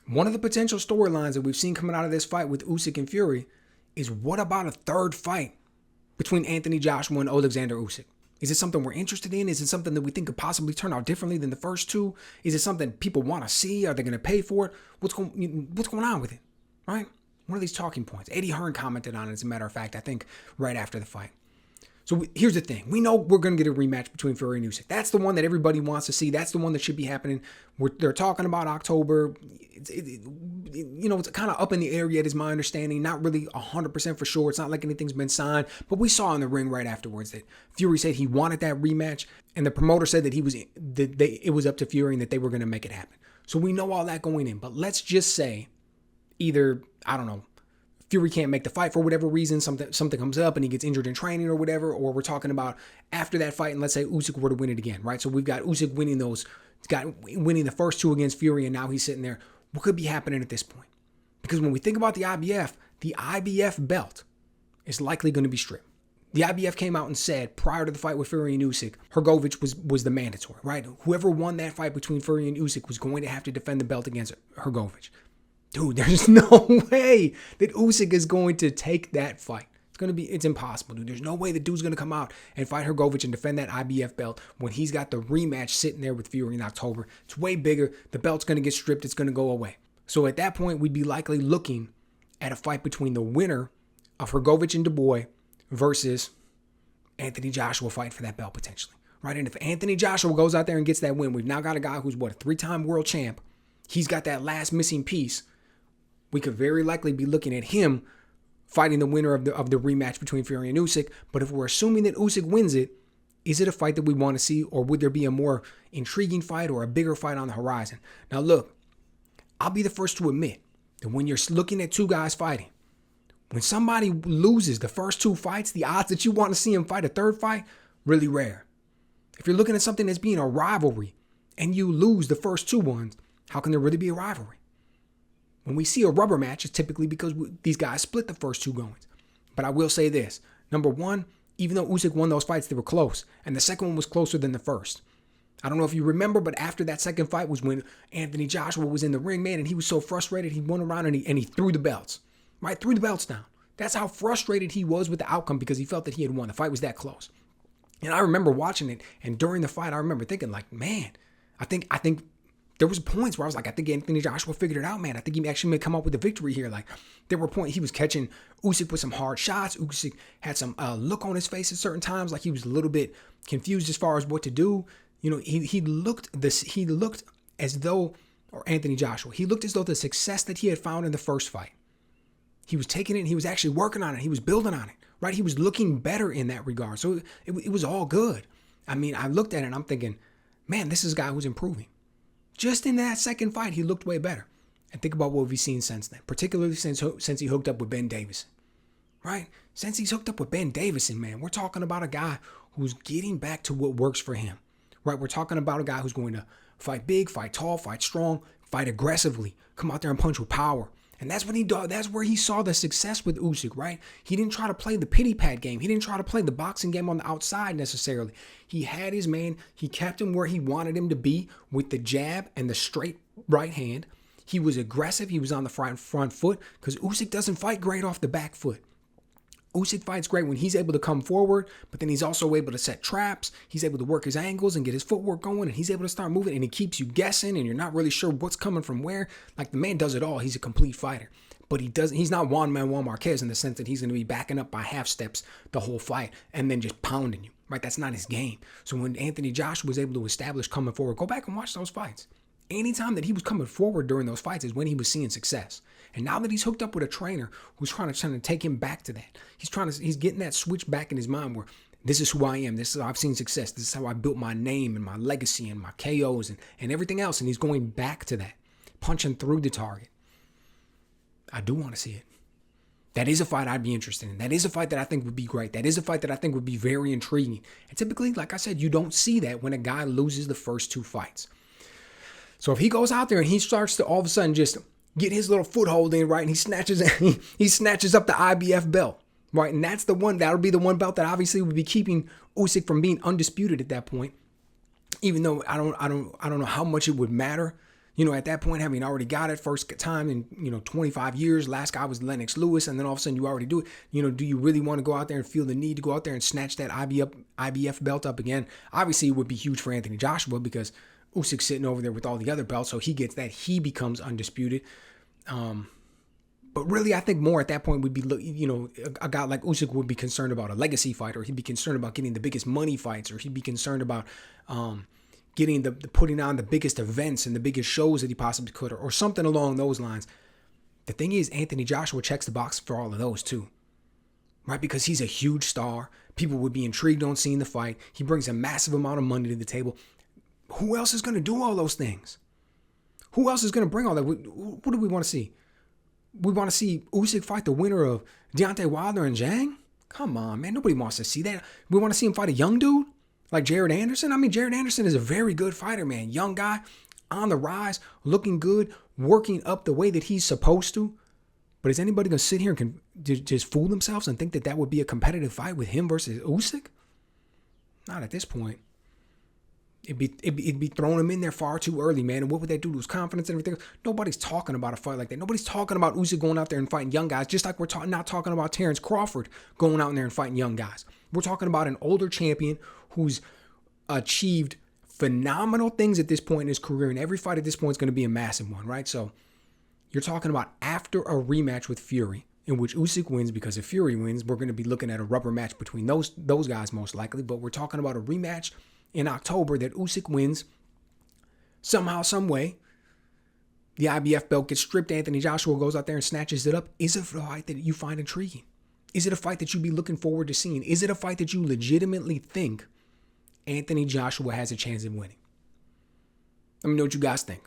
One of the potential storylines that we've seen coming out of this fight with Usyk and Fury is, what about a third fight between Anthony Joshua and Oleksandr Usyk? Is it something we're interested in? Is it something that we think could possibly turn out differently than the first two? Is it something people want to see? Are they going to pay for it? What's going on with it, right? One of these talking points. Eddie Hearn commented on it, as a matter of fact, I think right after the fight. So here's the thing. We know we're going to get a rematch between Fury and Usyk. That's the one that everybody wants to see. That's the one that should be happening. They're talking about October. It's kind of up in the air yet, is my understanding. Not really 100% for sure. It's not like anything's been signed. But we saw in the ring right afterwards that Fury said he wanted that rematch. And the promoter said that it was up to Fury and that they were going to make it happen. So we know all that going in. But let's just say either, I don't know, Fury can't make the fight for whatever reason, something comes up and he gets injured in training or whatever, or we're talking about after that fight, and let's say Usyk were to win it again, right? So we've got Usyk winning the first two against Fury, and now he's sitting there. What could be happening at this point? Because when we think about the IBF belt is likely going to be stripped. The IBF came out and said prior to the fight with Fury and Usyk, Hrgovic was the mandatory, right? Whoever won that fight between Fury and Usyk was going to have to defend the belt against Hrgovic. Dude, there's no way that Usyk is going to take that fight. It's impossible, dude. There's no way the dude's going to come out and fight Hrgovic and defend that IBF belt when he's got the rematch sitting there with Fury in October. It's way bigger. The belt's going to get stripped. It's going to go away. So at that point, we'd be likely looking at a fight between the winner of Hrgovic and Dubois versus Anthony Joshua fighting for that belt potentially, right? And if Anthony Joshua goes out there and gets that win, we've now got a guy who's, a 3-time world champ. He's got that last missing piece. We could very likely be looking at him fighting the winner of the rematch between Fury and Usyk. But if we're assuming that Usyk wins it, is it a fight that we want to see, or would there be a more intriguing fight or a bigger fight on the horizon? Now look, I'll be the first to admit that when you're looking at two guys fighting, when somebody loses the first two fights, the odds that you want to see him fight a third fight, really rare. If you're looking at something that's being a rivalry and you lose the first two ones, how can there really be a rivalry? When we see a rubber match, it's typically because these guys split the first two goings. But I will say this. Number one, even though Usyk won those fights, they were close. And the second one was closer than the first. I don't know if you remember, but after that second fight was when Anthony Joshua was in the ring, man, and he was so frustrated, he went around and he threw the belts. Right? Threw the belts down. That's how frustrated he was with the outcome, because he felt that he had won. The fight was that close. And I remember watching it, and during the fight, I remember thinking, like, man, I think there was points where I was like, I think Anthony Joshua figured it out, man. I think he actually may come up with a victory here. Like, there were points he was catching Usyk with some hard shots. Usyk had some look on his face at certain times, like he was a little bit confused as far as what to do. You know, he looked as though, or Anthony Joshua, he looked as though the success that he had found in the first fight, he was taking it and he was actually working on it. He was building on it, right? He was looking better in that regard. So it was all good. I mean, I looked at it and I'm thinking, man, this is a guy who's improving. Just in that second fight, he looked way better. And think about what we've seen since then, particularly since he hooked up with Ben Davison, right? Since he's hooked up with Ben Davison, man, we're talking about a guy who's getting back to what works for him, right? We're talking about a guy who's going to fight big, fight tall, fight strong, fight aggressively, come out there and punch with power. And that's what he did. That's where he saw the success with Usyk, right? He didn't try to play the pity pat game. He didn't try to play the boxing game on the outside necessarily. He had his man. He kept him where he wanted him to be with the jab and the straight right hand. He was aggressive. He was on the front foot, because Usyk doesn't fight great off the back foot. Usyk fights great when he's able to come forward, but then he's also able to set traps. He's able to work his angles and get his footwork going, and he's able to start moving, and he keeps you guessing, and you're not really sure what's coming from where. Like, the man does it all. He's a complete fighter. But he's not Juan Manuel Marquez in the sense that he's going to be backing up by half steps the whole fight and then just pounding you, right? That's not his game. So when Anthony Joshua was able to establish coming forward, go back and watch those fights. Anytime that he was coming forward during those fights is when he was seeing success. And now that he's hooked up with a trainer who's trying to take him back to that, he's getting that switch back in his mind where this is who I am. This is how I've seen success. This is how I built my name and my legacy and my KOs and everything else. And he's going back to that, punching through the target. I do want to see it. That is a fight I'd be interested in. That is a fight that I think would be great. That is a fight that I think would be very intriguing. And typically, like I said, you don't see that when a guy loses the first two fights. So if he goes out there and he starts to all of a sudden just get his little foothold in, right, and he snatches up the IBF belt, right, and that'll be the one belt that obviously would be keeping Usyk from being undisputed at that point. Even though I don't know how much it would matter At that point, having already got it first time in, 25 years, last guy was Lennox Lewis, and then all of a sudden you already do it. Do you really want to go out there and feel the need to go out there and snatch that IBF belt up again? Obviously, it would be huge for Anthony Joshua because Usyk's sitting over there with all the other belts, so he gets that. He becomes undisputed. But really, I think more at that point would be, a guy like Usyk would be concerned about a legacy fight, or he'd be concerned about getting the biggest money fights, or he'd be concerned about getting putting on the biggest events and the biggest shows that he possibly could, or something along those lines. The thing is, Anthony Joshua checks the box for all of those too, right? Because he's a huge star. People would be intrigued on seeing the fight. He brings a massive amount of money to the table. Who else is going to do all those things? Who else is going to bring all that? What do we want to see? We want to see Usyk fight the winner of Deontay Wilder and Zhang? Come on, man. Nobody wants to see that. We want to see him fight a young dude like Jared Anderson. I mean, Jared Anderson is a very good fighter, man. Young guy, on the rise, looking good, working up the way that he's supposed to. But is anybody going to sit here and just fool themselves and think that that would be a competitive fight with him versus Usyk? Not at this point. It'd be throwing him in there far too early, man. And what would that do to his confidence and everything? Nobody's talking about a fight like that. Nobody's talking about Usyk going out there and fighting young guys, just like we're not talking about Terrence Crawford going out there and fighting young guys. We're talking about an older champion who's achieved phenomenal things at this point in his career, and every fight at this point is going to be a massive one, right? So you're talking about after a rematch with Fury, in which Usyk wins, because if Fury wins, we're going to be looking at a rubber match between those guys most likely. But we're talking about a rematch in October that Usyk wins somehow, some way. The IBF belt gets stripped. Anthony Joshua goes out there and snatches it up. Is it a fight that you find intriguing? Is it a fight that you'd be looking forward to seeing? Is it a fight that you legitimately think Anthony Joshua has a chance of winning? Let me know what you guys think.